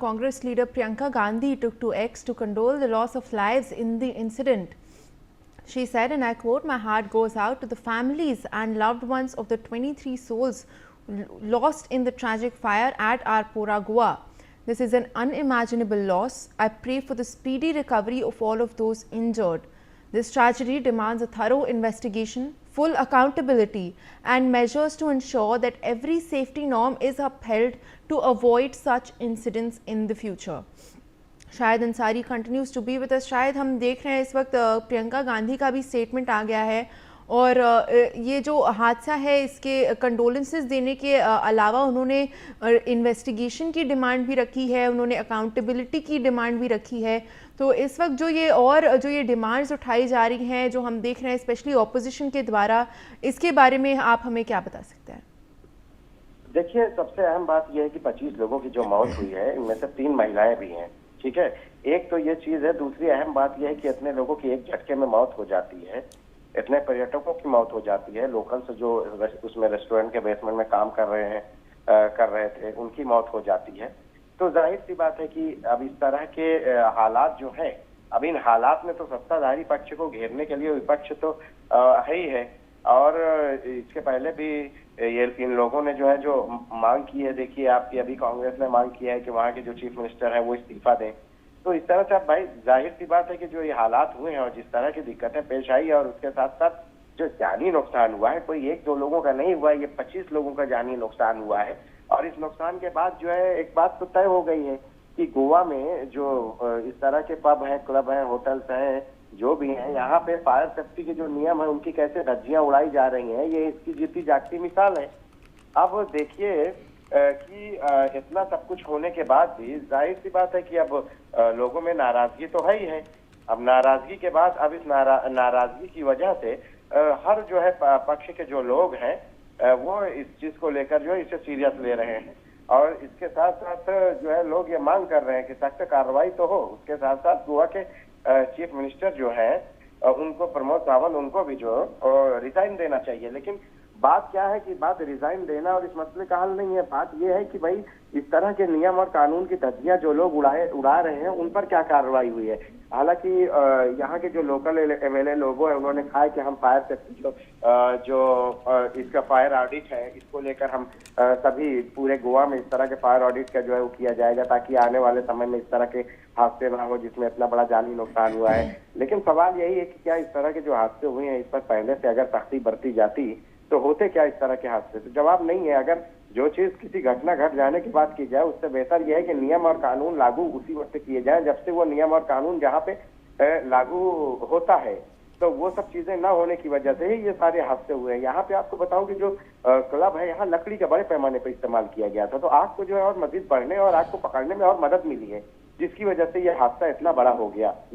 Congress leader Priyanka Gandhi took to X to condole the loss of lives in the incident. She said, and I quote, "My heart goes out to the families and loved ones of the 23 souls lost in the tragic fire at Arpora, Goa. This is an unimaginable loss. I pray for the speedy recovery of all of those injured. This tragedy demands a thorough investigation, full accountability, and measures to ensure that every safety norm is upheld to avoid such incidents in the future." शायद Ansari continues to be with us. शायद हम देख रहे हैं इस वक्त प्रियंका गांधी का भी स्टेटमेंट आ गया है और ये जो हादसा है इसके कंडोलेंसेस देने के अलावा उन्होंने इन्वेस्टिगेशन की डिमांड भी रखी है, उन्होंने अकाउंटेबिलिटी की डिमांड भी रखी है। तो इस वक्त जो ये डिमांड्स उठाई जा रही हैं, जो हम देख रहे हैं स्पेशली ऑपोजिशन के द्वारा, इसके बारे में आप हमें क्या बता सकते हैं? देखिए, सबसे अहम बात यह है कि 25 लोगों की जो मौत हुई है इनमें से 3 महिलाएं भी हैं। ठीक है, एक तो ये चीज है। दूसरी अहम बात यह है कि इतने लोगों की एक झटके में मौत हो जाती है, इतने पर्यटकों की मौत हो जाती है, लोकल्स जो उसमें रेस्टोरेंट के बेसमेंट में काम कर रहे थे उनकी मौत हो जाती है। तो जाहिर सी बात है कि अब इस तरह के हालात जो है, अब इन हालात में तो सत्ताधारी पक्ष को घेरने के लिए विपक्ष तो है ही है। और इसके पहले भी ये इन लोगों ने जो है जो मांग की है, देखिए आपकी अभी कांग्रेस ने मांग किया है कि वहाँ के जो चीफ मिनिस्टर है वो इस्तीफा दें। तो इस तरह से अब भाई जाहिर सी बात है कि जो ये हालात हुए हैं और जिस तरह की दिक्कतें पेश आई है और उसके साथ साथ जो जानी नुकसान हुआ है, कोई 1-2 लोगों का नहीं हुआ है, ये 25 लोगों का जानी नुकसान हुआ है। और इस नुकसान के बाद जो है एक बात तो तय हो गई है कि गोवा में जो इस तरह के पब हैं, क्लब हैं, होटल्स हैं, जो भी हैं, यहाँ पे फायर सेफ्टी के जो नियम है उनकी कैसे धज्जियां उड़ाई जा रही हैं, ये इसकी जीती जागती मिसाल है। अब देखिए कि इतना सब कुछ होने के बाद भी जाहिर सी बात है कि अब लोगों में नाराजगी तो है ही है। अब नाराजगी के बाद अब इस नाराजगी की वजह से हर जो है पक्ष के जो लोग हैं वो इस चीज को लेकर जो है इसे सीरियस ले रहे हैं। और इसके साथ साथ जो है लोग ये मांग कर रहे हैं कि सख्त कार्रवाई तो हो। उसके साथ साथ गोवा के चीफ मिनिस्टर जो है उनको, प्रमोद सावंत, उनको भी जो रिजाइन देना चाहिए। लेकिन बात क्या है कि बात रिजाइन देना और इस मसले का हल नहीं है। बात यह है कि भाई इस तरह के नियम और कानून की धज्जियां जो लोग उड़ा रहे हैं उन पर क्या कार्रवाई हुई है। हालांकि यहाँ के जो लोकल एमएलए लोगों है उन्होंने कहा है कि हम फायर सेफ्टी जो इसका फायर ऑडिट है इसको लेकर हम सभी पूरे गोवा में इस तरह के फायर ऑडिट का जो है वो किया जाएगा ताकि आने वाले समय में इस तरह के हादसे ना हो जिसमें इतना बड़ा जानी नुकसान हुआ है। लेकिन सवाल यही है कि क्या इस तरह के जो हादसे हुए हैं इस पर पहले से अगर सख्ती बरती जाती तो होते क्या इस तरह के हादसे? तो जवाब नहीं है। अगर जो चीज किसी घटना घट जाने की बात की जाए उससे बेहतर यह है कि नियम और कानून लागू उसी वक्त किए जाएं जब से वो नियम और कानून जहाँ पे लागू होता है। तो वो सब चीजें ना होने की वजह से ही ये सारे हादसे हुए हैं। यहाँ पे आपको बताऊं कि जो क्लब है यहाँ लकड़ी का बड़े पैमाने पर इस्तेमाल किया गया था, तो आग को जो है और मजीद बढ़ने और आग को पकड़ने में और मदद मिली है, जिसकी वजह से ये हादसा इतना बड़ा हो गया।